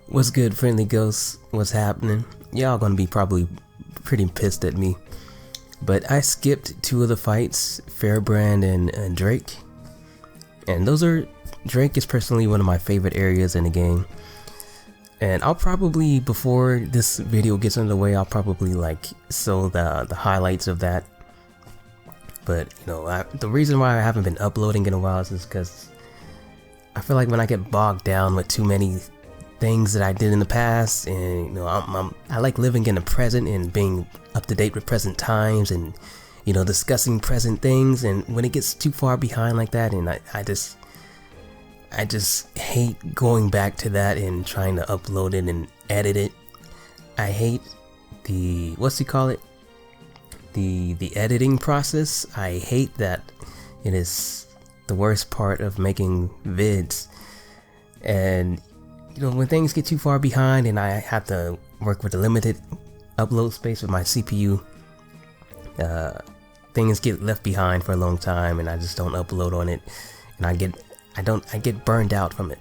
What's good, friendly ghosts? What's happening? Y'all gonna be probably pretty pissed at me, but I skipped two of the fights, Fairbrand and Drake, and Drake is personally one of my favorite areas in the game, and I'll probably, before this video gets underway, I'll probably like show the highlights of that. But you know, the reason why I haven't been uploading in a while is because I feel like when I get bogged down with too many things that I did in the past, and you know, I like living in the present and being up to date with present times, and you know, discussing present things. And when it gets too far behind like that, and I just hate going back to that and trying to upload it and edit it. I hate the the editing process. I hate that. It is the worst part of making vids. And you know, when things get too far behind and I have to work with a limited upload space with my CPU, things get left behind for a long time, and I just don't upload on it, and I get burned out from it.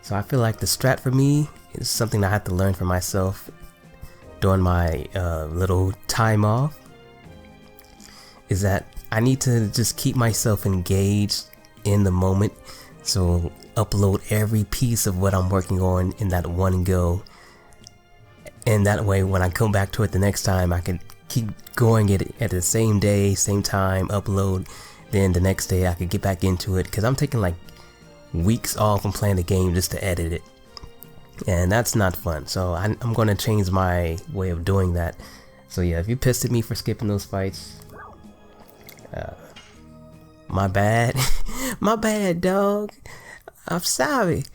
So I feel like the strat for me is something I have to learn for myself during my little time off, is that I need to just keep myself engaged in the moment. So upload every piece of what I'm working on in that one go, and that way when I come back to it the next time, I can keep going at the same day, same time, upload. Then the next day I could get back into it, because I'm taking like weeks off from playing the game just to edit it, and that's not fun. So I'm going to change my way of doing that. So yeah, if you pissed at me for skipping those fights, my bad. My bad, dog. I'm sorry.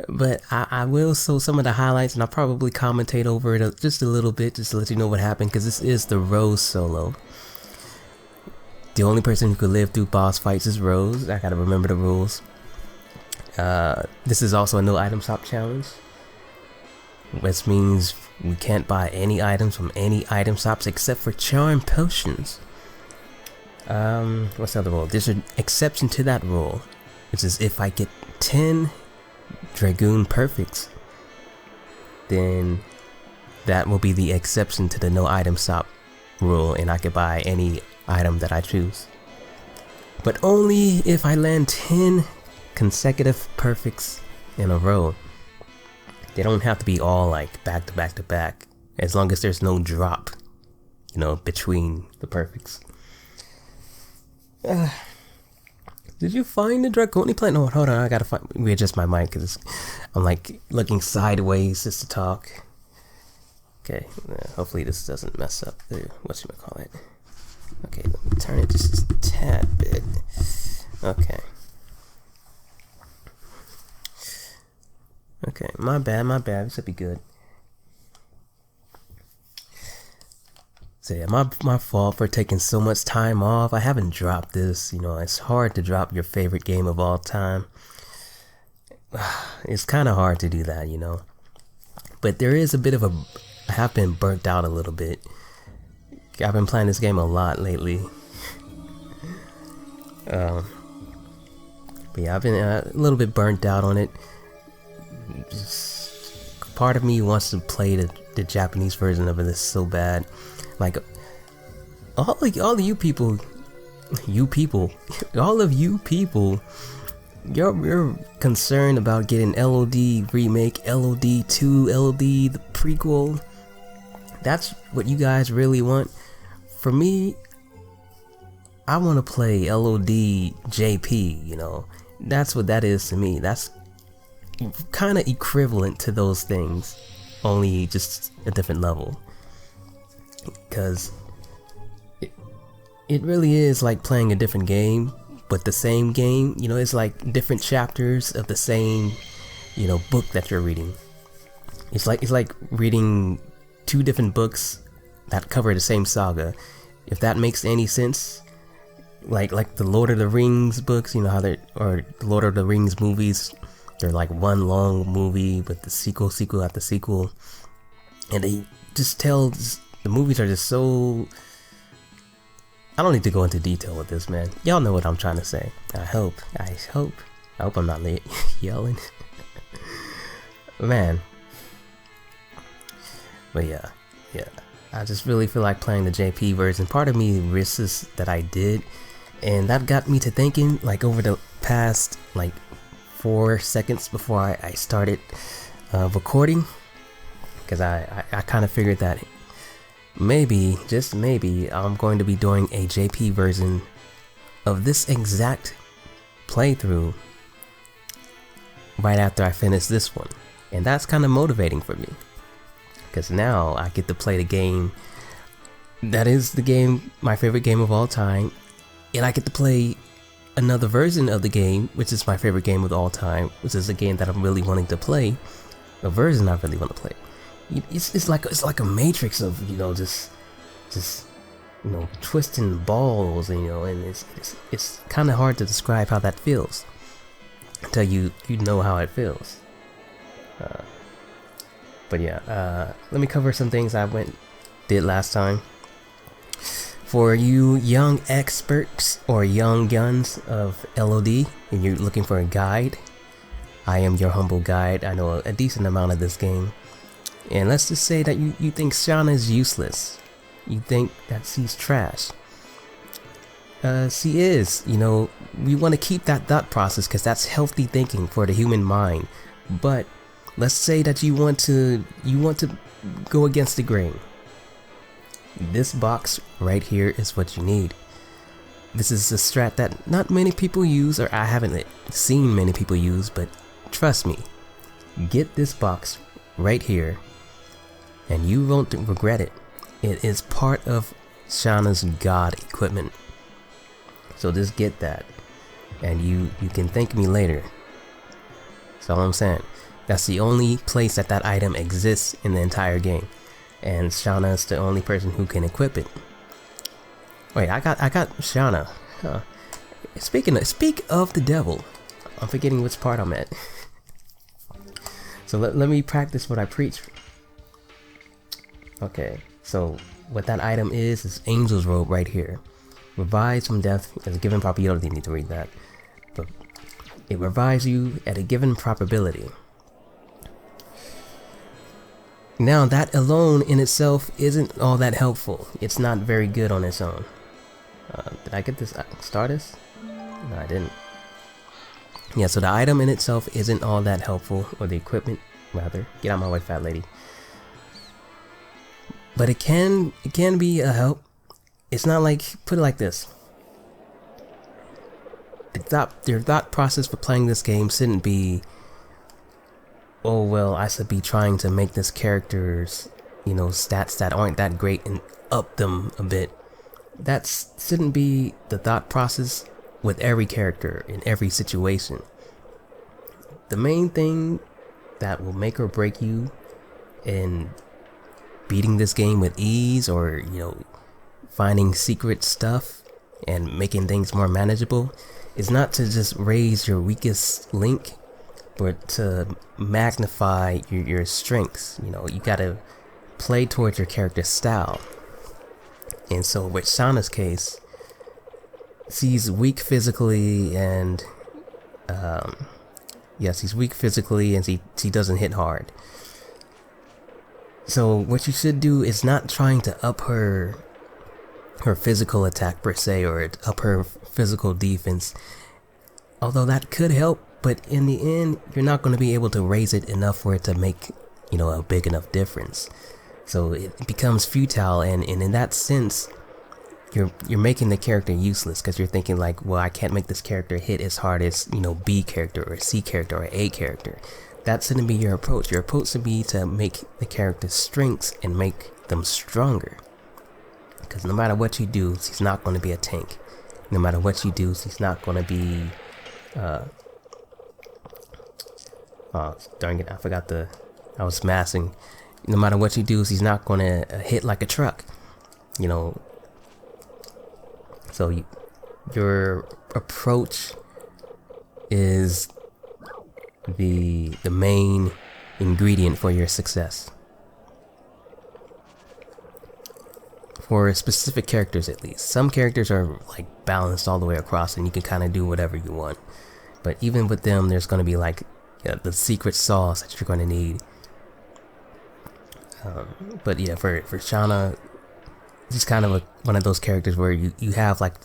But I will show some of the highlights, and I'll probably commentate over it just a little bit, just to let you know what happened, because this is the Rose solo. The only person who could live through boss fights is Rose. I gotta remember the rules. This is also a no item shop challenge, which means we can't buy any items from any item shops except for charm potions. What's the other rule? There's an exception to that rule, which is if I get 10 Dragoon perfects, then that will be the exception to the no item shop rule, and I could buy any item that I choose. But only if I land 10 consecutive perfects in a row. They don't have to be all like back to back to back, as long as there's no drop, you know, between the perfects. Did you find the Dragoon plant? No, hold on, I gotta readjust my mic because I'm like looking sideways just to talk. Okay, hopefully this doesn't mess up the whatchamacallit. Okay, let me turn it just a tad bit. Okay. Okay, my bad, this should be good. So yeah, my fault for taking so much time off. I haven't dropped this, you know, it's hard to drop your favorite game of all time. It's kind of hard to do that, you know. But there is a bit of I have been burnt out a little bit. I've been playing this game a lot lately. But yeah, I've been a little bit burnt out on it. Just, part of me wants to play the Japanese version of it so bad. Like all of you people, all of you people, you're concerned about getting LOD remake, LOD 2, LOD the prequel. That's what you guys really want. For me, I want to play LOD JP, you know. That's what that is to me. That's kind of equivalent to those things, only just a different level. Because it really is like playing a different game, but the same game. You know, it's like different chapters of the same, you know, book that you're reading. It's like reading two different books that cover the same saga. If that makes any sense. Like the Lord of the Rings books, you know how or the Lord of the Rings movies, they're like one long movie with the sequel after sequel, and they just tell. The movies are just so... I don't need to go into detail with this, man. Y'all know what I'm trying to say. I hope I'm not yelling. Man, But yeah, I just really feel like playing the JP version. Part of me wishes that I did, and that got me to thinking, like, over the past like 4 seconds before I started recording, because I kind of figured that maybe, just maybe, I'm going to be doing a JP version of this exact playthrough right after I finish this one. And that's kind of motivating for me, because now I get to play the game that is the game, my favorite game of all time, and I get to play another version of the game, which is my favorite game of all time, which is a game that I'm really wanting to play, a version I really want to play. It's like a matrix of, you know, just you know, twisting balls, and, you know, and it's kind of hard to describe how that feels until you know how it feels. But yeah, let me cover some things I did last time. For you young experts or young guns of LOD, and you're looking for a guide, I am your humble guide. I know a decent amount of this game. And let's just say that you think Shauna is useless. You think that she's trash. She is, you know, we want to keep that thought process because that's healthy thinking for the human mind. But let's say that you want to go against the grain. This box right here is what you need. This is a strat that not many people use, or I haven't seen many people use, but trust me, get this box right here and you won't regret it. It is part of Shauna's god equipment. So just get that, and you can thank me later. That's all I'm saying. That's the only place that item exists in the entire game, and Shauna is the only person who can equip it. Wait, I got Shauna. Speak of the devil, I'm forgetting which part I'm at. So let me practice what I preach. Okay, so what that item is Angel's Robe right here. Revives from death as a given probability. You don't need to read that, but it revives you at a given probability. Now that alone in itself isn't all that helpful. It's not very good on its own. Did I get this Stardust? No, I didn't. Yeah, so the item in itself isn't all that helpful, or the equipment rather. Get out of my way, fat lady. But it can be a help. It's not like, put it like this. Your thought process for playing this game shouldn't be, oh well, I should be trying to make this character's, you know, stats that aren't that great and up them a bit. That shouldn't be the thought process with every character in every situation. The main thing that will make or break you in beating this game with ease, or, you know, finding secret stuff and making things more manageable, is not to just raise your weakest link, but to magnify your strengths. You know, you gotta play towards your character's style. And so with Shauna's case, she's weak physically, and yes, she's weak physically, and she doesn't hit hard. So what you should do is not trying to up her physical attack per se, or up her physical defense, although that could help, but in the end you're not going to be able to raise it enough for it to make, you know, a big enough difference. So it becomes futile, and in that sense you're making the character useless, because you're thinking like, well, I can't make this character hit as hard as, you know, B character or C character or A character. That shouldn't be your approach. Your approach should be to make the character's strengths and make them stronger. Because no matter what you do, she's not going to be a tank. No matter what you do, she's not going to be... oh, darn it, I forgot I was smashing. No matter what you do, she's not going to hit like a truck. You know... So your approach is the main ingredient for your success. For specific characters at least. Some characters are like balanced all the way across, and you can kind of do whatever you want. But even with them, there's going to be like the secret sauce that you're going to need. But yeah, for Shauna, it's kind of one of those characters where you have like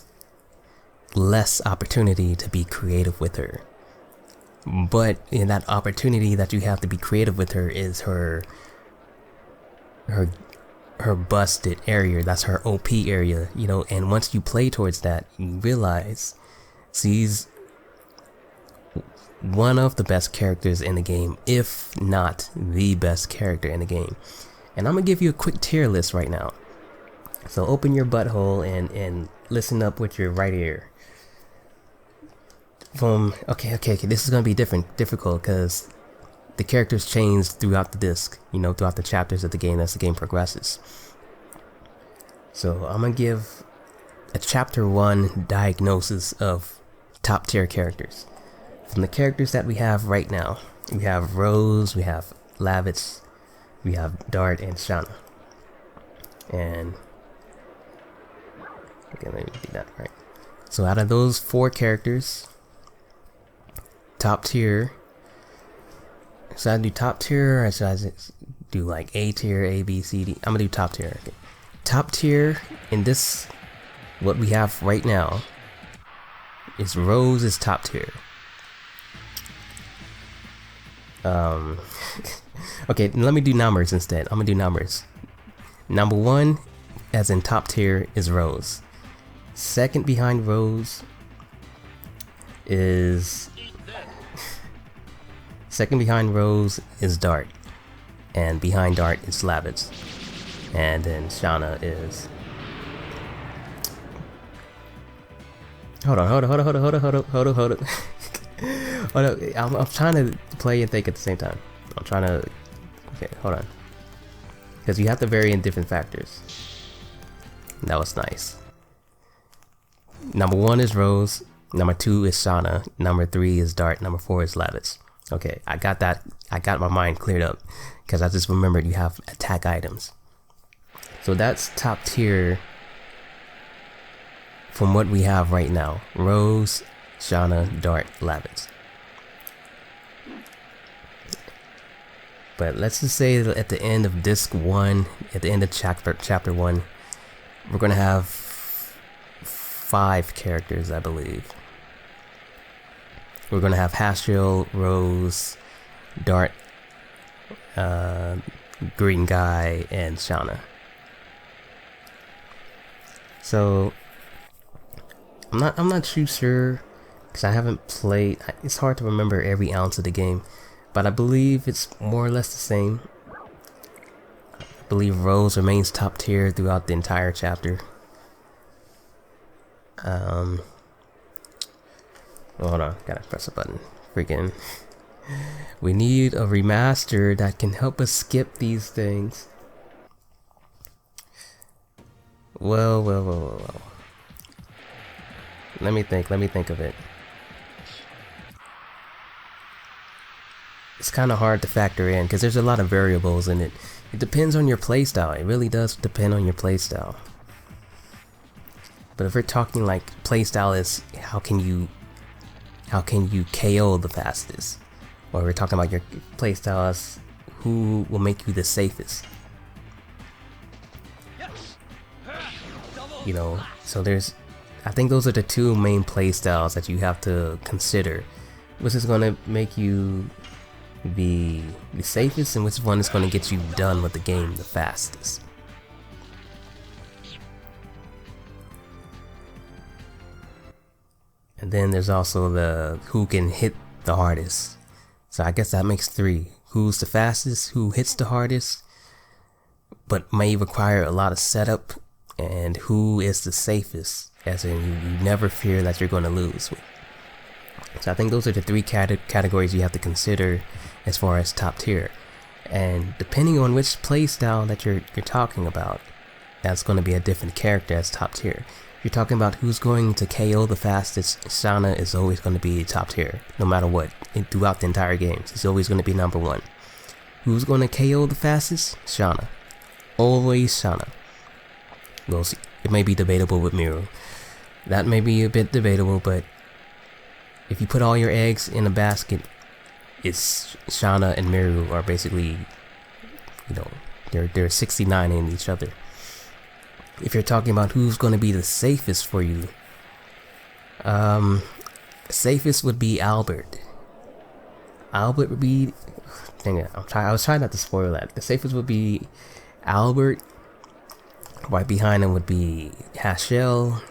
less opportunity to be creative with her. But in that opportunity that you have to be creative with her is her busted area. That's her OP area, you know. And once you play towards that, you realize she's one of the best characters in the game, if not the best character in the game. And I'm gonna give you a quick tier list right now. So open your butthole and listen up with your right ear. Okay, this is gonna be difficult because the characters change throughout the disc, you know, throughout the chapters of the game as the game progresses. So I'm gonna give a chapter 1 diagnosis of top tier characters. From the characters that we have right now, we have Rose, we have Lavitz, we have Dart, and Shauna. And okay, let me do that right. So out of those 4 characters, top tier. Should I do top tier or should I do like A tier, A, B, C, D? I'm gonna do top tier. Okay. Top tier in this, what we have right now, is Rose is top tier. Okay, let me do numbers instead. I'm gonna do numbers. Number 1, as in top tier, is Rose. Second behind Rose is Dart, and behind Dart is Lavitz, and then Shauna is. Hold on. I'm trying to play and think at the same time. I'm trying to. Okay, hold on. Because you have to vary in different factors. That was nice. Number 1 is Rose. Number 2 is Shauna. Number 3 is Dart. Number 4 is Lavitz. Okay, I got that. I got my mind cleared up because I just remembered you have attack items. So that's top tier from what we have right now. Rose, Shauna, Dart, Lavitz. But let's just say that at the end of disc 1, at the end of chapter 1, we're gonna have 5 characters, I believe. We're gonna have Haschel, Rose, Dart, Green Guy, and Shauna. So I'm not too sure because I haven't played. It's hard to remember every ounce of the game, but I believe it's more or less the same. I believe Rose remains top tier throughout the entire chapter. Hold on, gotta press a button. Freaking. We need a remaster that can help us skip these things. Well. Let me think of it. It's kind of hard to factor in because there's a lot of variables in it. It depends on your playstyle. It really does depend on your playstyle. But if we're talking like playstyle is how can you KO the fastest? Or we're talking about your playstyle as who will make you the safest. You know, so I think those are the 2 main playstyles that you have to consider. Which is going to make you the safest and which one is going to get you done with the game the fastest. And then there's also the who can hit the hardest. So I guess that makes 3. Who's the fastest, who hits the hardest, but may require a lot of setup, and who is the safest, as in you never fear that you're going to lose. So I think those are the 3 categories you have to consider as far as top tier. And depending on which playstyle that you're talking about, that's going to be a different character as top tier. If you're talking about who's going to KO the fastest, Shauna is always going to be top tier, no matter what, throughout the entire game. She's always going to be number 1. Who's going to KO the fastest? Shauna. Always Shauna. We'll see. It may be debatable with Miru. That may be a bit debatable, but if you put all your eggs in a basket, it's Shauna and Miru are basically, you know, They're 69 in each other. If you're talking about who's going to be the safest for you, safest would be Albert. Albert would be, dang it, I was trying not to spoil that. The safest would be Albert. Right behind him would be Haschel.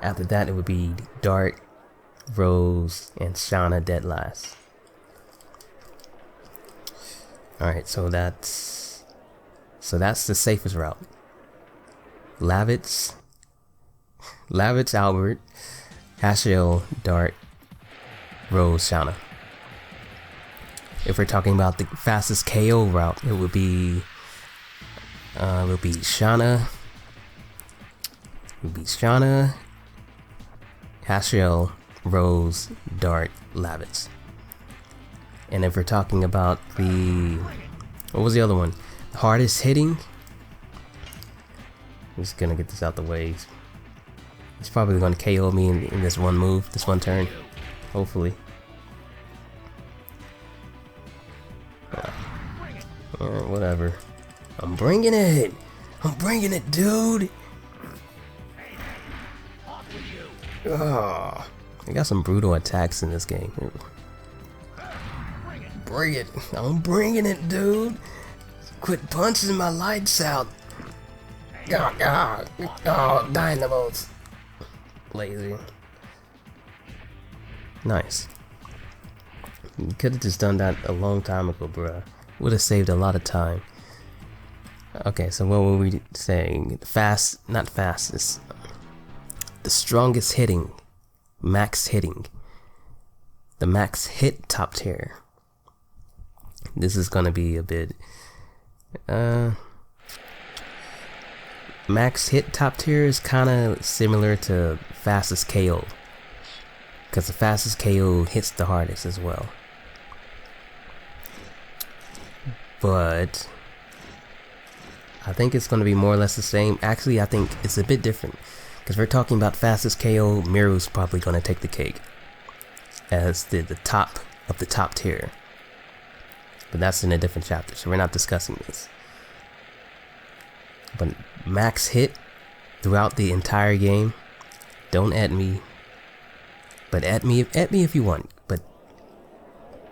After that, it would be Dart, Rose, and Shauna dead last. Alright, so that's the safest route. Lavitz, Albert, Haschel, Dart, Rose, Shauna. If we're talking about the fastest KO route, it would be Shauna. It would be Shauna, Haschel, Rose, Dart, Lavitz. And if we're talking about what was the other one? Hardest hitting. I'm just gonna get this out the way. He's probably gonna KO me in this one move, this one turn. Hopefully. Whatever. I'm bringing it! I'm bringing it, dude! Oh, I got some brutal attacks in this game. Bring it! I'm bringing it, dude! Quit punching my lights out! Oh, dynamos! Lazy. Nice. You could have just done that a long time ago, bruh. Would have saved a lot of time. Okay, so what were we saying? Not fastest. The strongest hitting. Max hitting. The max hit top tier. This is gonna be a bit max hit top tier is kinda similar to fastest KO. Because the fastest KO hits the hardest as well. But I think it's going to be more or less the same. Actually, I think it's a bit different. Because we're talking about fastest KO, Miru's probably going to take the cake. As the top of the top tier. But that's in a different chapter, so we're not discussing this. But max hit throughout the entire game. Don't at me. But at me if you want. But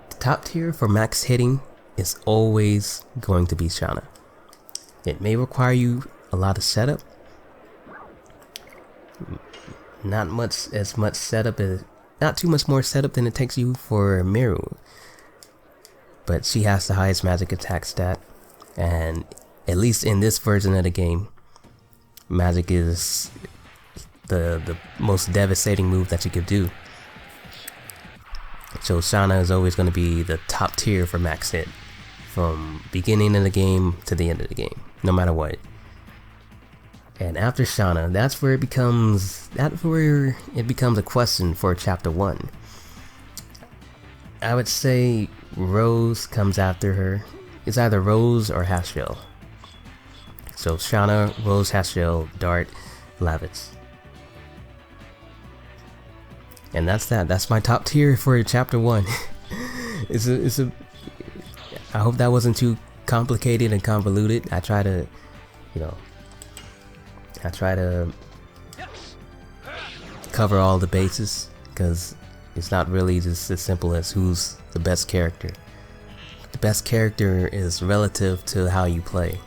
the top tier for max hitting is always going to be Shauna. It may require you a lot of setup. Not too much more setup than it takes you for Miru. But she has the highest magic attack stat, and at least in this version of the game, magic is the most devastating move that you could do. So Shauna is always going to be the top tier for max hit, from beginning of the game to the end of the game, no matter what. And after Shauna, that's where it becomes a question for chapter 1. I would say Rose comes after her. It's either Rose or Haschel. So Shauna, Rose, Haschel, Dart, Lavitz. And that's my top tier for chapter 1. I hope that wasn't too complicated and convoluted. I try to cover all the bases, because it's not really just as simple as who's the best character. The best character is relative to how you play.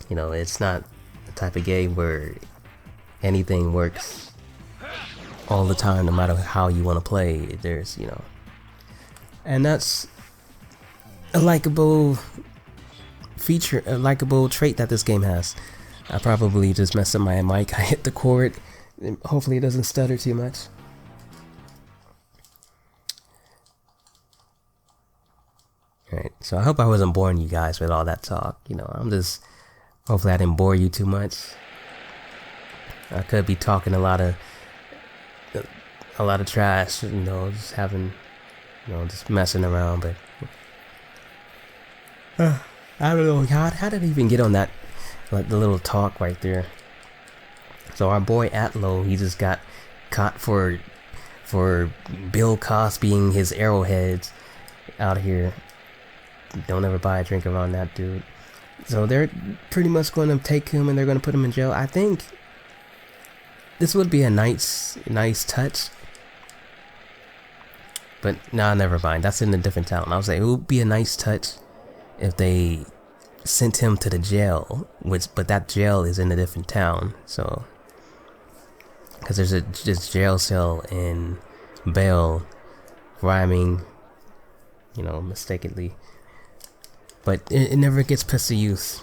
It's not the type of game where anything works all the time, no matter how you want to play. There's, and that's a likable feature, a likable trait that this game has. I probably just messed up my mic. I hit the cord. Hopefully it doesn't stutter too much. Alright, so I hope I wasn't boring you guys with all that talk. Hopefully I didn't bore you too much. I could be talking a lot of trash, just having, just messing around, but I don't know, how did I even get on that, the little talk right there? So our boy ITOwl, he just got caught for Bill Cosbying his arrowheads out here. Don't ever buy a drink around that dude. So they're pretty much going to take him and they're going to put him in jail. I think this would be a nice touch. But nah, never mind. That's in a different town. I was like, it would be a nice touch if they sent him to the jail, but that jail is in a different town. So, because there's this jail cell in Bell, rhyming, you know, mistakenly. But it never gets put to use.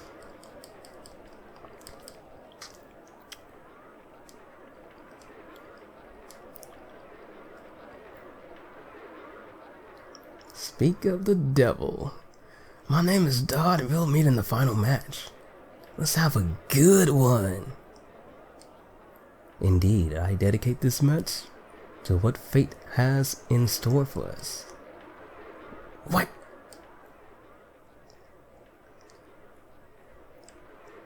Speak of the devil. My name is Dodd and we'll meet in the final match. Let's have a good one. Indeed, I dedicate this match to what fate has in store for us. What?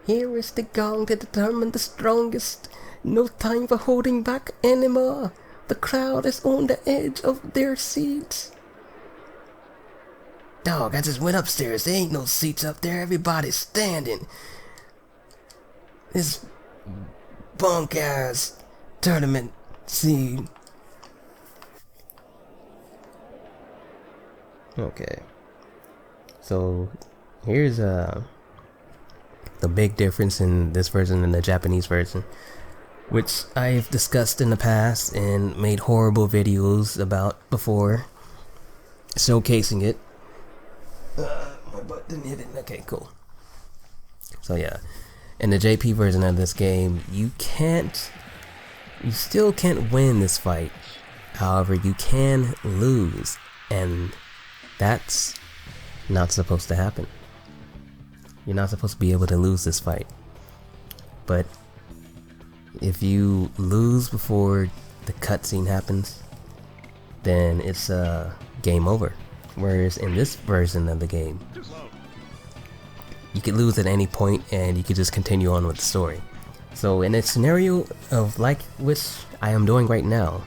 Here is the gong to determine the strongest. No time for holding back anymore. The crowd is on the edge of their seats. Dog, I just went upstairs. There ain't no seats up there. Everybody's standing. This bunk ass tournament scene. Okay. So here's the big difference in this version and the Japanese version, which I've discussed in the past and made horrible videos about before, showcasing it. My butt didn't hit it. Okay, cool. So yeah, in the JP version of this game, you still can't win this fight. However, you can lose, and that's not supposed to happen. You're not supposed to be able to lose this fight. But if you lose before the cutscene happens, then it's game over. Whereas in this version of the game, you could lose at any point and you could just continue on with the story. So in a scenario of like which I am doing right now,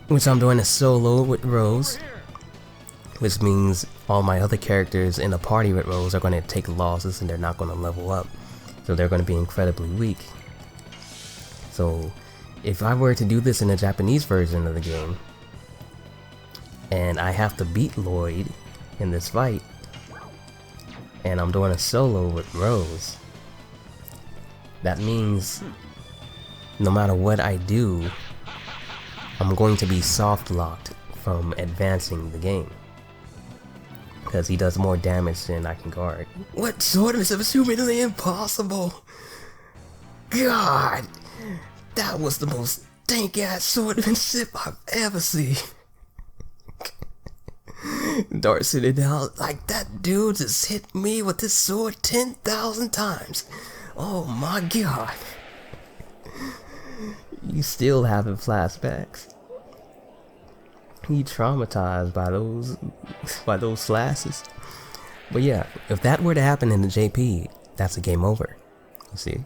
which I'm doing a solo with Rose, which means all my other characters in a party with Rose are going to take losses and they're not going to level up. So they're going to be incredibly weak. So if I were to do this in the Japanese version of the game, and I have to beat Lloyd in this fight, and I'm doing a solo with Rose, that means no matter what I do, I'm going to be soft locked from advancing the game. Because he does more damage than I can guard. What swordsmanship is humanly impossible? God, that was the most dank-ass swordsmanship I've ever seen. Dart sitting down like that dude just hit me with his sword 10,000 times. Oh my god. You still having flashbacks. He traumatized by those slashes. But yeah, if that were to happen in the JP, that's a game over. You see?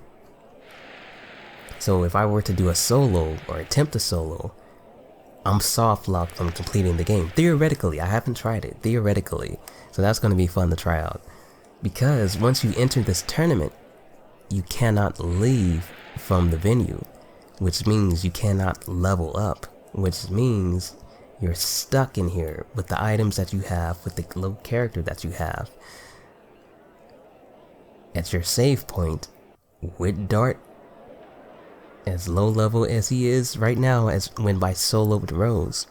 So if I were to do a solo or attempt a solo, I'm soft locked from completing the game. Theoretically, I haven't tried it. Theoretically. So that's going to be fun to try out. Because once you enter this tournament, you cannot leave from the venue. Which means you cannot level up. Which means you're stuck in here with the items that you have, with the low character that you have. At your save point, with Dart, as low level as he is right now, as when by solo with Rose,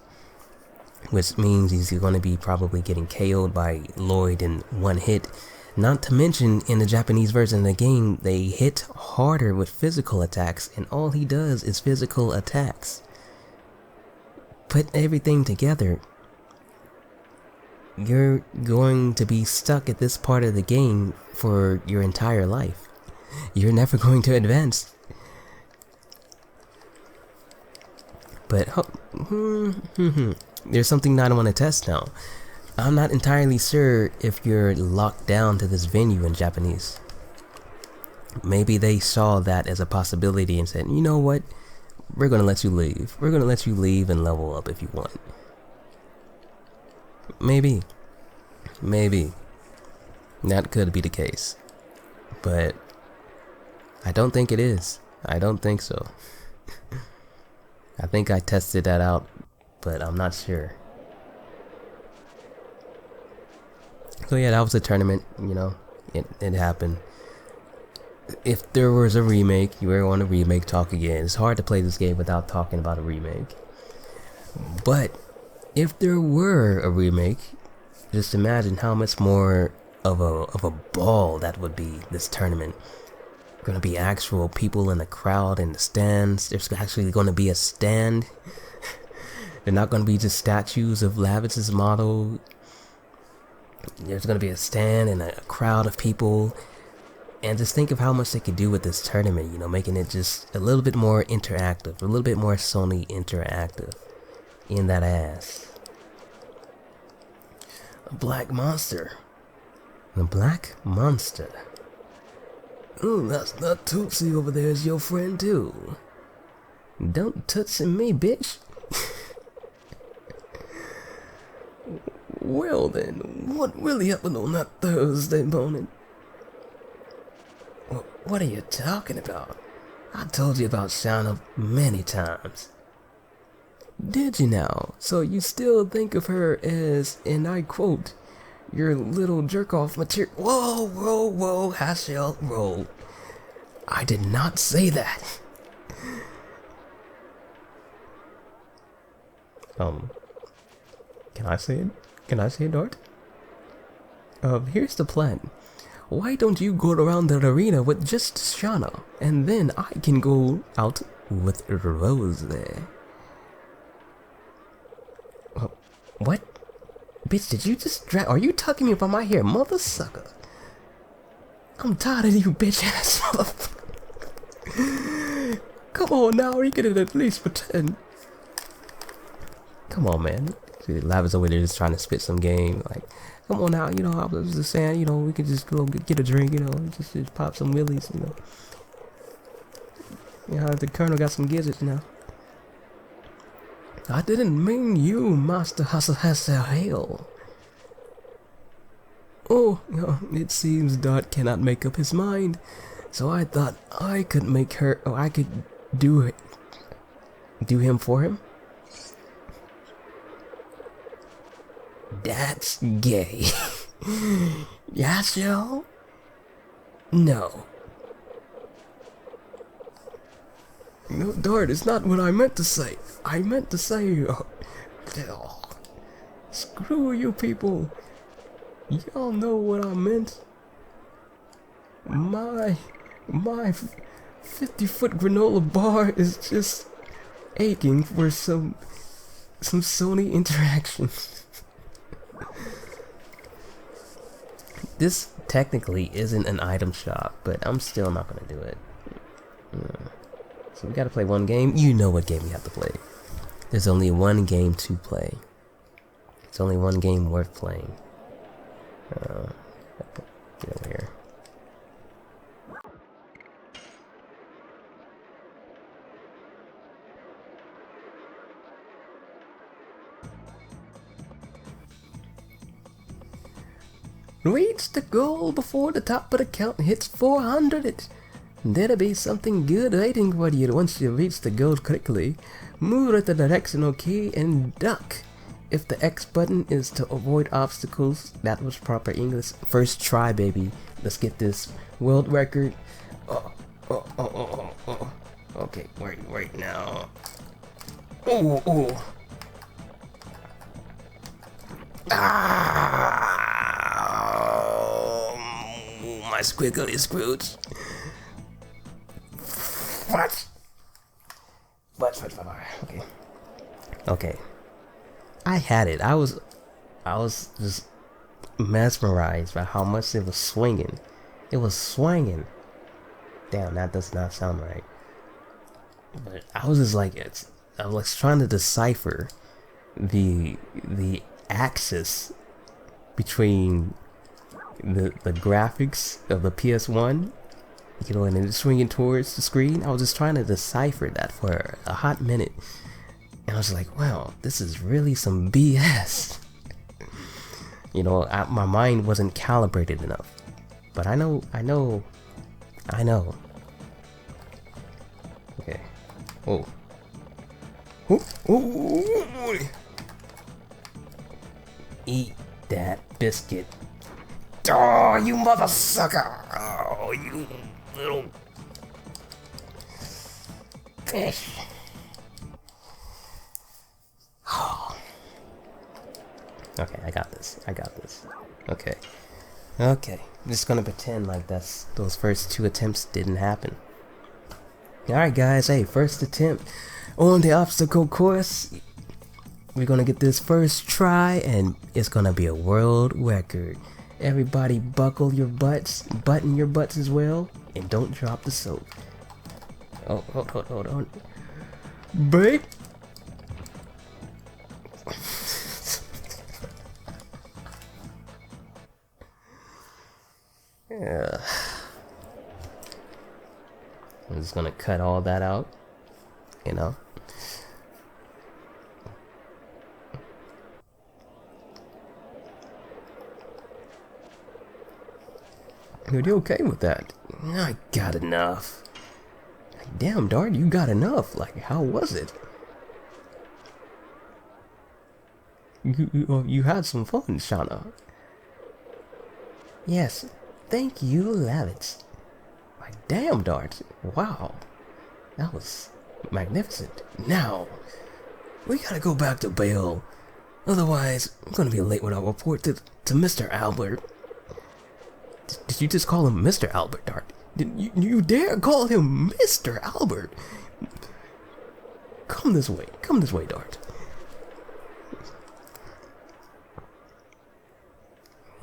which means he's going to be probably getting KO'd by Lloyd in one hit. Not to mention, in the Japanese version of the game, they hit harder with physical attacks, and all he does is physical attacks. Put everything together, you're going to be stuck at this part of the game for your entire life. You're never going to advance. But there's something that I want to test now. I'm not entirely sure if you're locked down to this venue in Japanese. Maybe they saw that as a possibility and said, you know what? We're going to let you leave. We're going to let you leave and level up if you want. Maybe. Maybe. That could be the case. But I don't think it is. I don't think so. I think I tested that out, but I'm not sure. So yeah, that was a tournament, you know. It happened. If there was a remake, you were on a remake talk again. It's hard to play this game without talking about a remake. But if there were a remake, just imagine how much more of a ball that would be, this tournament. Gonna be actual people in the crowd, in the stands. There's actually gonna be a stand. They're not gonna be just statues of Lavitz's model. There's gonna be a stand and a crowd of people. And just think of how much they could do with this tournament, you know, making it just a little bit more interactive, a little bit more Sony interactive in that ass. A black monster. A black monster. Ooh, that's not Tootsie over there is your friend too. Don't touch me, bitch. Well then, what really happened on that Thursday morning? What are you talking about? I told you about Shauna many times. Did you now? So you still think of her as, and I quote, your little jerk-off material. Whoa, whoa, whoa, Haschel, whoa. I did not say that. Can I say it? Can I say it, Dart? Here's the plan. Why don't you go around the arena with just Shauna, and then I can go out with Rose there. What? Bitch, did you just drag? Are you tucking me by my hair, mother sucker? I'm tired of you bitch ass motherfucker. Come on now, you can at least pretend. Come on, man. See, Lavitz over there just trying to spit some game. Like, come on now, you know, I was just saying, you know, we could just go get a drink, you know, just pop some willies, you know. You know, the Colonel got some gizzards now. I didn't mean you, Master Haschel. Oh, it seems Dot cannot make up his mind, so I thought I could make her, or I could do him for him. That's gay. Haschel? No. No, Dart, it's not what I meant to say. I meant to say, screw you people. Y'all know what I meant. My 50-foot granola bar is just aching for some Sony interaction. This technically isn't an item shop, but I'm still not gonna do it. So we gotta play one game. You know what game we have to play. There's only one game to play. It's only one game worth playing. Get over here. Reach the goal before the top of the count hits 400. There'll be something good waiting for you once you reach the goal quickly. Move at the directional key and duck. If the X button is to avoid obstacles, that was proper English. First try, baby. Let's get this world record. Okay, wait now. My squiggly Scrooge. What? Okay. I had it. I was just mesmerized by how much it was swinging. It was swinging. Damn, that does not sound right. But I was just like, I was trying to decipher the axis between the graphics of the PS1, you know, and then swinging towards the screen. I was just trying to decipher that for a hot minute, and I was like, wow, this is really some BS. You know, my mind wasn't calibrated enough. But I know. Okay. Whoa. Ooh. Eat that biscuit. Oh, you mother sucker! Oh, you little fish. Oh. Okay, I got this. Okay. I'm just gonna pretend like those first 2 attempts didn't happen. Alright guys, hey, first attempt on the obstacle course. We're gonna get this first try and it's gonna be a world record. Everybody buckle your butts, button your butts as well, and don't drop the soap. Oh, hold on. Break! Yeah. I'm just gonna cut all that out, you know. Are you okay with that? I got enough. Damn, Dart, you got enough. Like, how was it? You had some fun, Shauna. Yes, thank you, Lavitz. Like, damn, Dart. Wow. That was magnificent. Now, we gotta go back to Bale. Otherwise, I'm gonna be late when I report to Mr. Albert. Did you just call him Mr. Albert, Dart? Did you dare call him Mr. Albert? Come this way, Dart.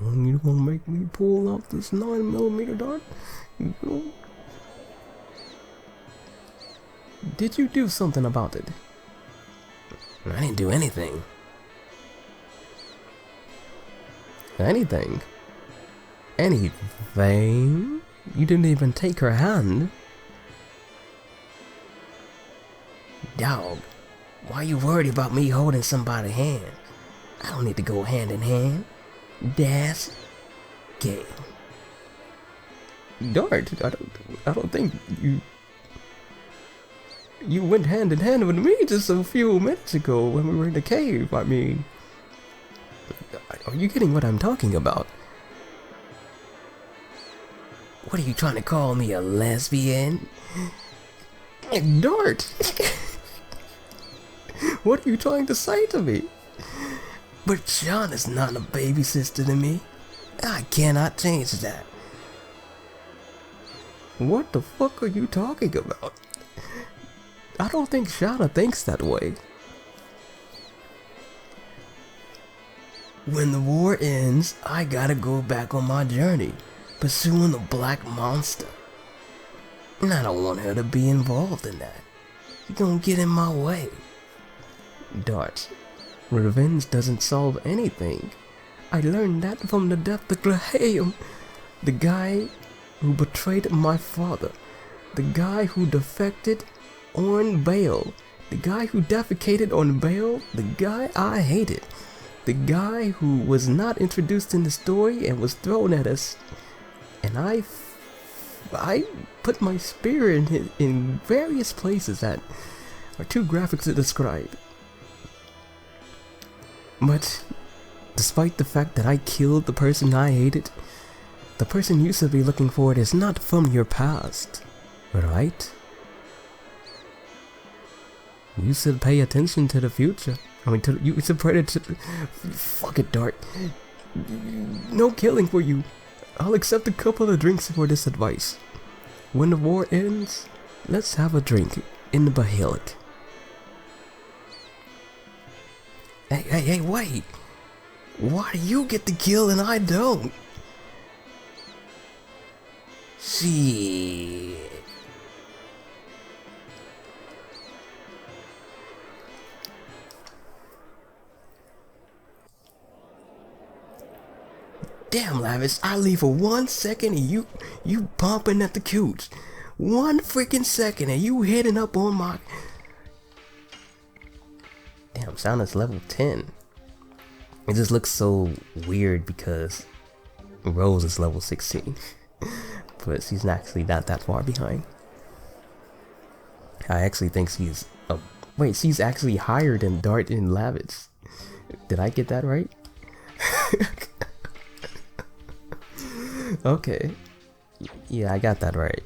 You gonna make me pull out this 9mm, Dart? Did you do something about it? I didn't do anything. Anything? You didn't even take her hand. Dog, why you worried about me holding somebody's hand? I don't need to go hand in hand. That's gay. Dart, I don't think you went hand in hand with me just a few minutes ago when we were in the cave. I mean, are you getting what I'm talking about? What are you trying to call me, a lesbian? Dart! What are you trying to say to me? But Sean is not a baby sister to me. I cannot change that. What the fuck are you talking about? I don't think Shauna thinks that way. When the war ends, I gotta go back on my journey, pursuing the black monster. And I don't want her to be involved in that. You're gonna get in my way. Dart, revenge doesn't solve anything. I learned that from the death of Graham, the guy who betrayed my father, the guy who defected on Bale, the guy who defecated on Bale, the guy I hated, the guy who was not introduced in the story and was thrown at us, and I put my spear in various places that are too graphic to describe. But despite the fact that I killed the person I hated, the person you should be looking for is not from your past, right? You should pay attention to the future. I mean, you should pray to... Fuck it, Dart. No killing for you. I'll accept a couple of drinks for this advice. When the war ends, let's have a drink in the Bahilic. Hey, wait. Why do you get the kill and I don't? Shit. Damn, Lavitz, I leave for 1 second and you pumping at the cooch. 1 freaking second and you hitting up on my... Damn, Sauna's level 10. It just looks so weird because Rose is level 16, but she's actually not that far behind. I actually think she's wait, she's actually higher than Dart and Lavitz. Did I get that right? Okay. Yeah, I got that right.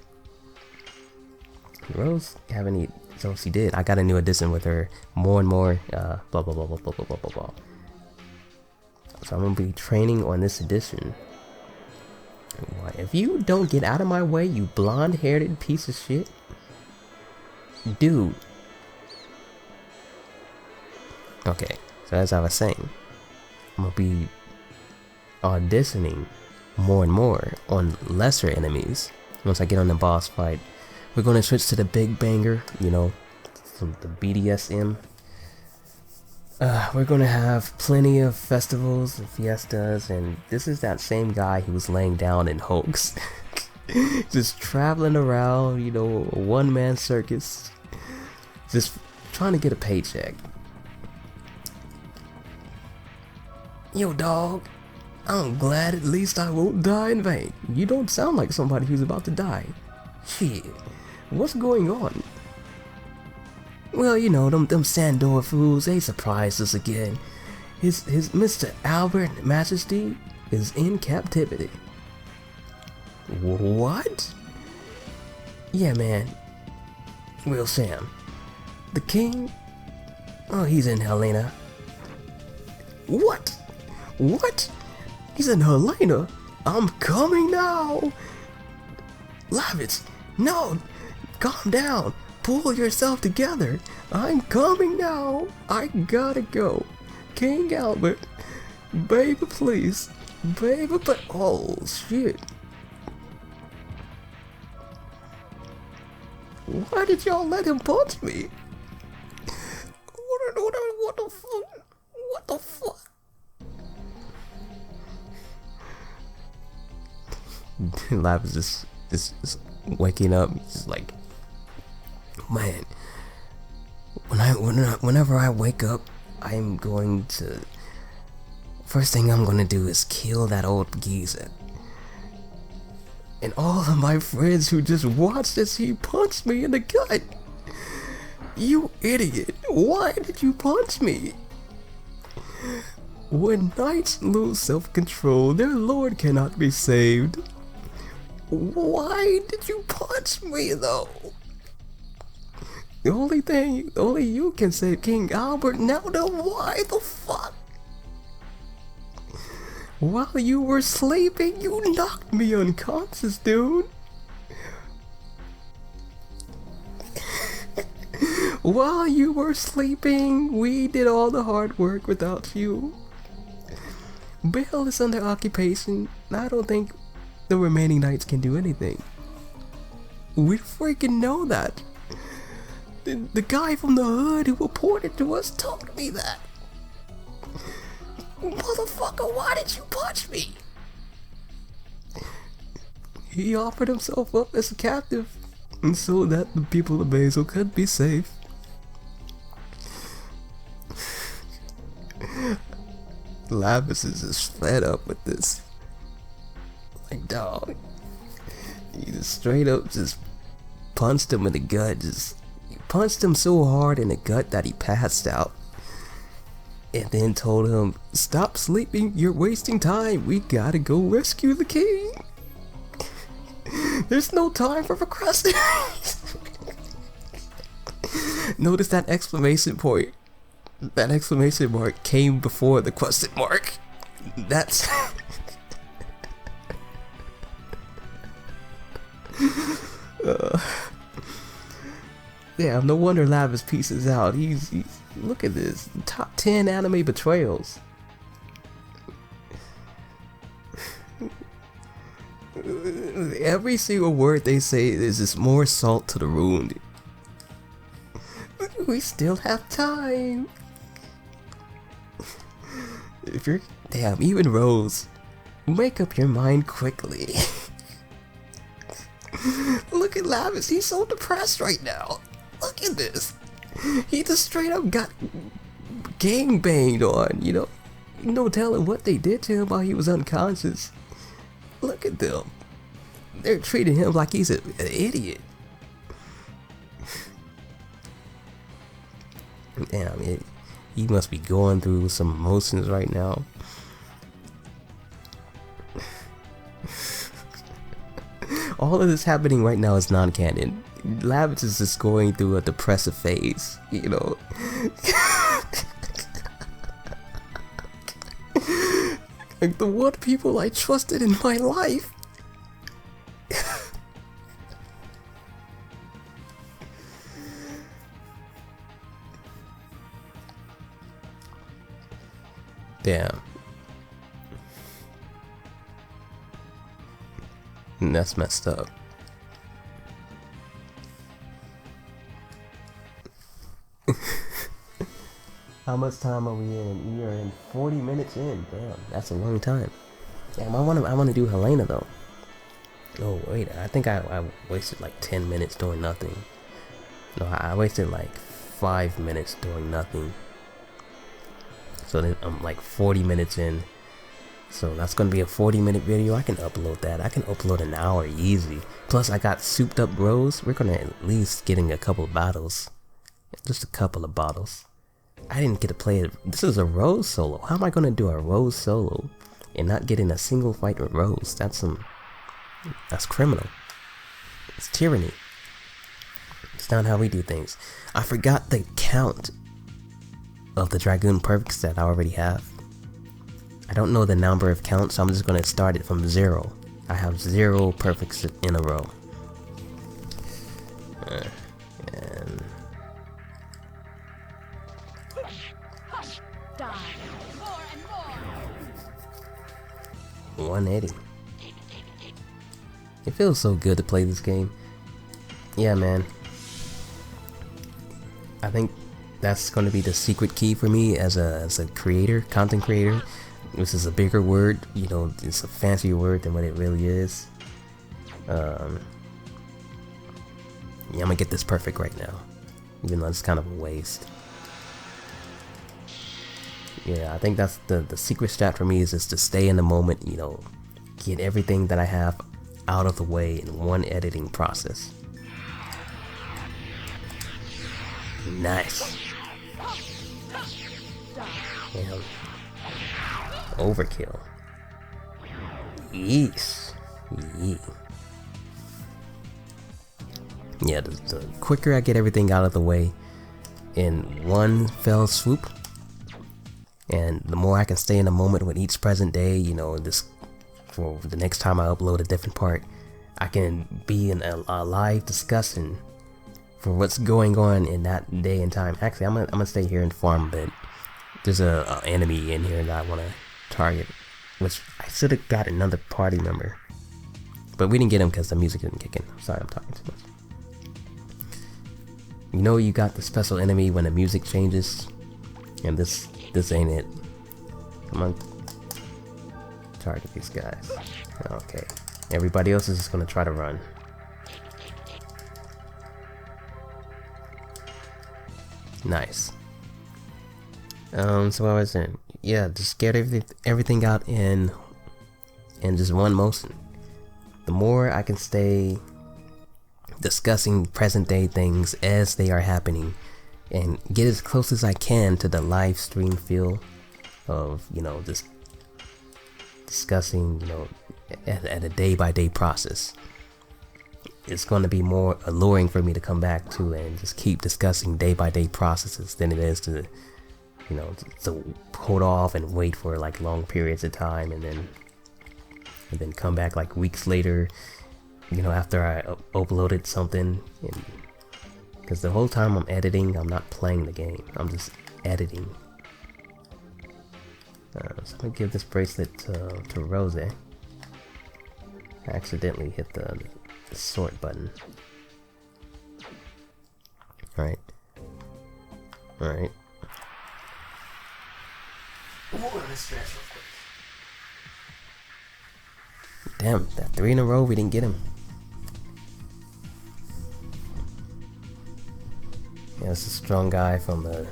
Rose have any... So she did. I got a new edition with her. More and more. Blah blah blah blah blah blah blah blah blah. So I'm gonna be training on this edition. If you don't get out of my way, you blonde-haired piece of shit, dude. Okay. So as I was saying, I'm gonna be auditioning more and more on lesser enemies. Once I get on the boss fight, we're gonna switch to the big banger, you know, from the BDSM. We're gonna have plenty of festivals and fiestas, and this is that same guy who was laying down in Hoax. Just traveling around, you know, a one-man circus, just trying to get a paycheck. Yo, dog, I'm glad at least I won't die in vain. You don't sound like somebody who's about to die. Shit, what's going on? Well, you know, them Sandor fools, they surprised us again. His Mr. Albert Majesty is in captivity. What? Yeah, man. Well, Sam, the king? Oh, he's in Helena. What? What? He's in Helena? I'm coming now! Lavitz, no! Calm down! Pull yourself together! I'm coming now! I gotta go! King Albert! Baby, please! Baby, but oh, shit! Why did y'all let him punch me? What the fuck? What the fuck? Lab is just waking up, just like, man. Whenever I wake up, I'm going to. First thing I'm gonna do is kill that old geezer. And all of my friends who just watched as he punched me in the gut. You idiot! Why did you punch me? When knights lose self-control, their lord cannot be saved. Why did you punch me though? The only you can save King Albert now. Then why the fuck? While you were sleeping, you knocked me unconscious, dude. While you were sleeping, we did all the hard work without you. Bill is under occupation. I don't think the remaining knights can do anything. We freaking know that. The guy from the hood who reported to us told me that. Motherfucker, why did you punch me? He offered himself up as a captive, and so that the people of Basil could be safe. Lavitz is just fed up with this. Like, dog, he just straight up just punched him in the gut. He punched him so hard in the gut that he passed out. And then told him, stop sleeping, you're wasting time. We gotta go rescue the king. There's no time for procrastination. Notice that exclamation point. That exclamation mark came before the question mark. That's... yeah, no wonder Lavitz pieces out. He's look at this. Top 10 anime betrayals. Every single word they say is just more salt to the wound. We still have time. If you're... Damn, even Rose. Make up your mind quickly. Look at Lavitz, he's so depressed right now. Look at this. He just straight up got gangbanged on, you know. No telling what they did to him while he was unconscious. Look at them. They're treating him like he's an idiot. Damn, he must be going through some emotions right now. All of this happening right now is non-canon. Lavitz is just going through a depressive phase, you know. Like the one people I trusted in my life. Damn. That's messed up. How much time are we in? We are in 40 minutes in. Damn, that's a long time. Damn, I wanna do Helena though. Oh wait, I think I wasted like 10 minutes doing nothing. No, I wasted like 5 minutes doing nothing. So then I'm like 40 minutes in. So that's gonna be a 40-minute video. I can upload that. I can upload an hour easy. Plus I got souped up Rose. We're gonna at least getting a couple of battles. Just a couple of battles. I didn't get to play it. This is a Rose solo. How am I gonna do a Rose solo and not getting a single fight with Rose? That's criminal. It's tyranny. It's not how we do things. I forgot the count of the Dragoon perfects that I already have. I don't know the number of counts, so I'm just gonna start it from 0. I have 0 perfects in a row. And 180. It feels so good to play this game. Yeah, man. I think that's going to be the secret key for me as a creator, content creator. This is a bigger word, you know, it's a fancier word than what it really is. Yeah, I'm gonna get this perfect right now, even though it's kind of a waste. Yeah, I think that's the secret strat for me, is just to stay in the moment, you know, get everything that I have out of the way in one editing process. Nice. Damn. Overkill. Yeesh. Yee. Yeah, the quicker I get everything out of the way in one fell swoop, and the more I can stay in the moment with each present day, you know, this for the next time I upload a different part, I can be in a live discussion for what's going on in that day and time. Actually, I'm gonna stay here and farm a bit. There's a enemy in here that I want to target, which I should have got another party member, but we didn't get him because the music didn't kick in. Sorry, I'm talking too much. You know, you got the special enemy when the music changes, and this ain't it. Come on, target these guys. Okay, everybody else is just gonna try to run. Nice. So what was it? Yeah, just get everything out in just one motion. The more I can stay discussing present day things as they are happening, and get as close as I can to the live stream feel of, you know, just discussing, you know, at a day-by-day process, it's going to be more alluring for me to come back to and just keep discussing day-by-day processes than it is to, you know, to hold off and wait for like long periods of time and then come back like weeks later, you know, after I uploaded something. Because the whole time I'm editing, I'm not playing the game, I'm just editing. So I'm gonna give this bracelet to Rose. I accidentally hit the sort button. Alright. Alright. Let's stretch real quick. Damn, that 3 in a row, we didn't get him. Yeah, it's a strong guy from the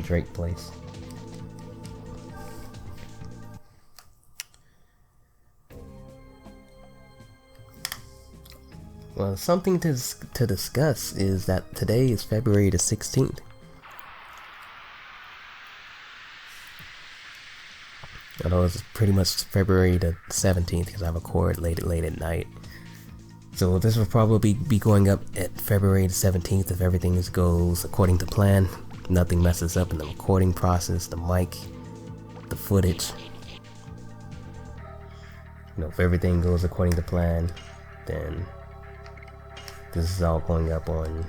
Drake place. Well, something to discuss is that today is February the 16th. Although it's pretty much February the 17th because I record late at night. So this will probably be going up at February the 17th if everything goes according to plan. Nothing messes up in the recording process, the mic, the footage. You know, if everything goes according to plan, then this is all going up on,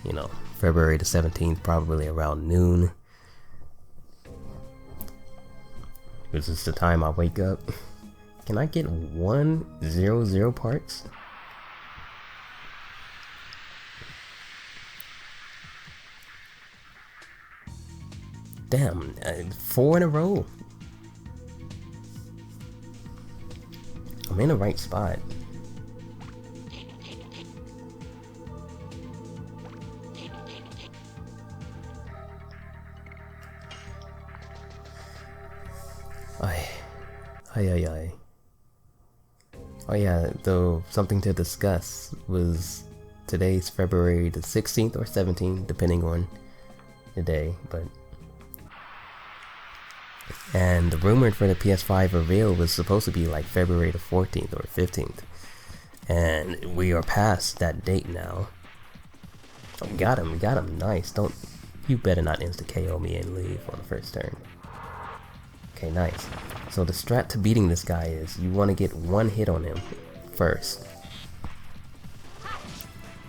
you know, February the 17th, probably around noon. This is the time I wake up. Can I get 100 parts? Damn, 4 in a row. I'm in the right spot. Ay. Oh yeah, though something to discuss was today's February the 16th or 17th, depending on the day, and the rumored for the PS5 reveal was supposed to be like February the 14th or 15th, and we are past that date now. Oh, got him, nice. You better not insta KO me and leave on the first turn. Okay, nice. So the strat to beating this guy is you want to get one hit on him first.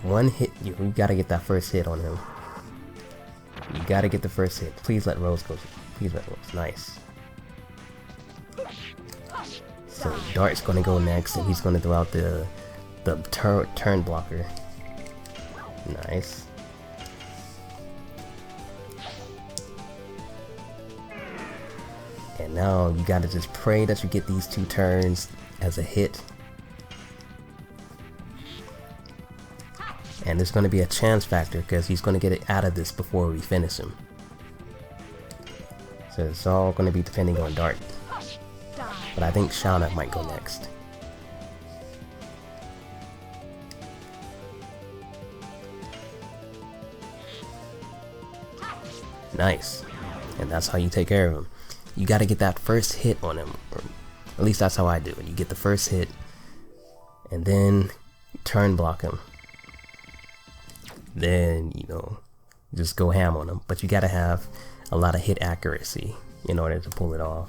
One hit, you gotta get that first hit on him. You gotta get the first hit. Please let Rose go. Please let Rose. Nice. So Dart's gonna go next, and he's gonna throw out the turn blocker. Nice. And now you gotta just pray that you get these 2 turns as a hit. And there's gonna be a chance factor because he's gonna get it out of this before we finish him. So it's all gonna be depending on Dart. But I think Shauna might go next. Nice. And that's how you take care of him. You gotta get that first hit on him, or at least that's how I do it. You get the first hit, and then turn block him. Then, you know, just go ham on him. But you gotta have a lot of hit accuracy in order to pull it off.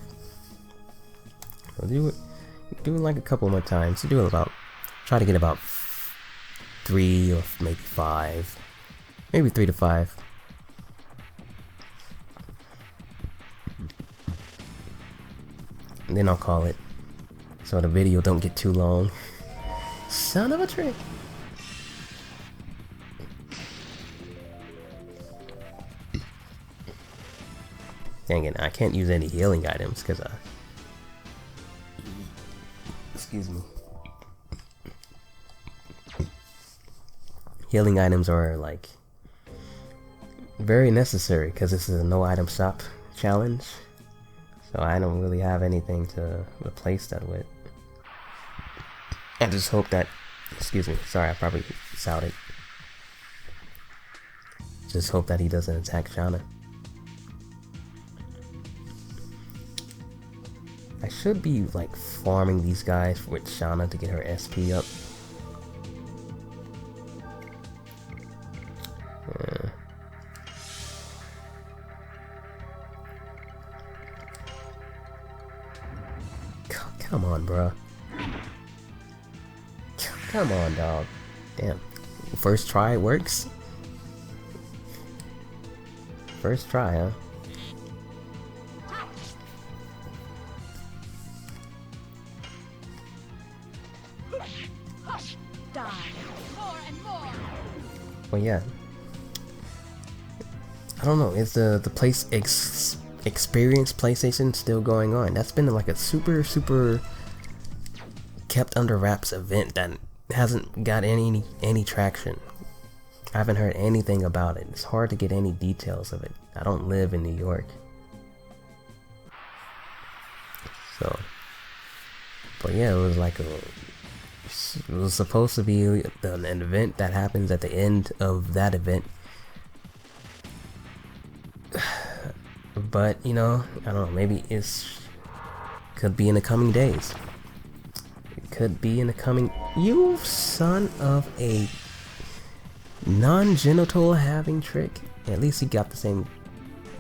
So do it like a couple more times. You do it try to get about 3 or maybe 5. Maybe 3 to 5. And then I'll call it, so the video don't get too long. Son of a trick. Dang it, I can't use any healing items because excuse me. Healing items are like very necessary because this is a no item shop challenge. So I don't really have anything to replace that with. I just hope that, excuse me, sorry, I probably shouted. Just hope that he doesn't attack Shauna. I should be like farming these guys with Shauna to get her SP up. Come on, bro. Come on, dog. Damn. First try works? First try, huh? Well, yeah. I don't know. Is the experience PlayStation still going on? That's been like a super kept under wraps event that hasn't got any traction. I haven't heard anything about it. It's hard to get any details of it. I don't live in New York. So, but yeah, it was like It was supposed to be an event that happens at the end of that event. But, you know, I don't know, maybe could be in the coming days. It could be in the coming... You son of a non-genital having trick. At least he got the same...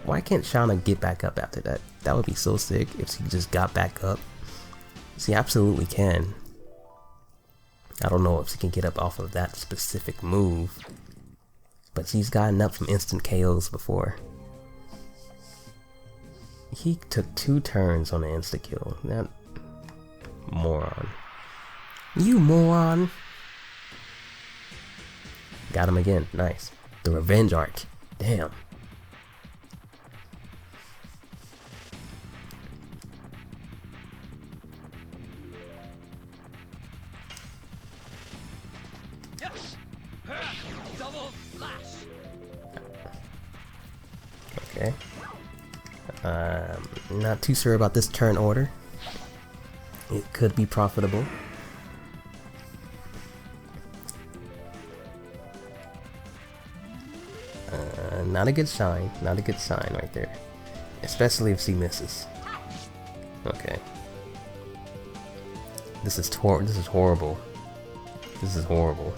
Why can't Shauna get back up after that? That would be so sick if she just got back up. She absolutely can. I don't know if she can get up off of that specific move, but she's gotten up from instant KOs before. He took 2 turns on the insta kill. That moron. You moron! Got him again. Nice. The revenge arc. Damn. Double flash. Okay. Not too sure about this turn order. It could be profitable. Not a good sign. Not a good sign right there. Especially if she misses. Okay. This is horrible. This is horrible.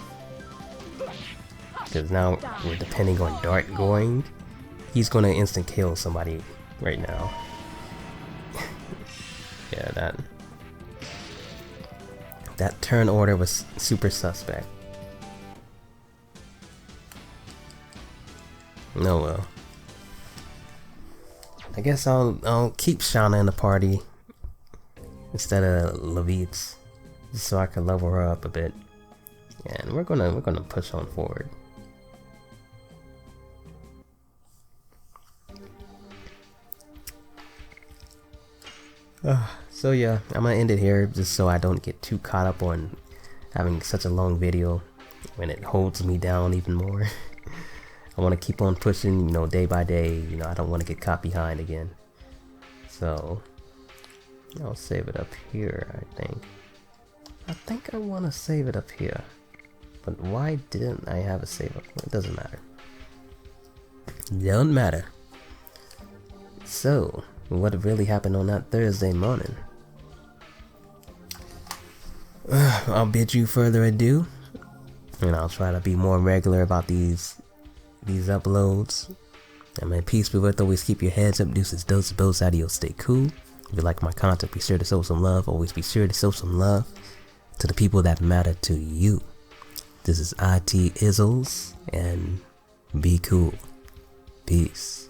Because now we're depending on Dart going. He's gonna instant kill somebody right now. Yeah, that turn order was super suspect. Oh well. I guess I'll keep Shauna in the party instead of Lavitz, just so I can level her up a bit. And we're gonna push on forward. So yeah, I'm gonna end it here just so I don't get too caught up on having such a long video when it holds me down even more. I want to keep on pushing, you know, day by day. You know, I don't want to get caught behind again. So I'll save it up here, I think I want to save it up here. But why didn't I have a save up? It doesn't matter. Don't matter. So, what really happened on that Thursday morning? I'll bid you further adieu, and I'll try to be more regular about these uploads. And may peace be with. Always keep your heads up. Deuces, doses, bows, adios, stay cool. If you like my content, be sure to show some love. Always be sure to show some love to the people that matter to you. This is ITOwl, and be cool. Peace.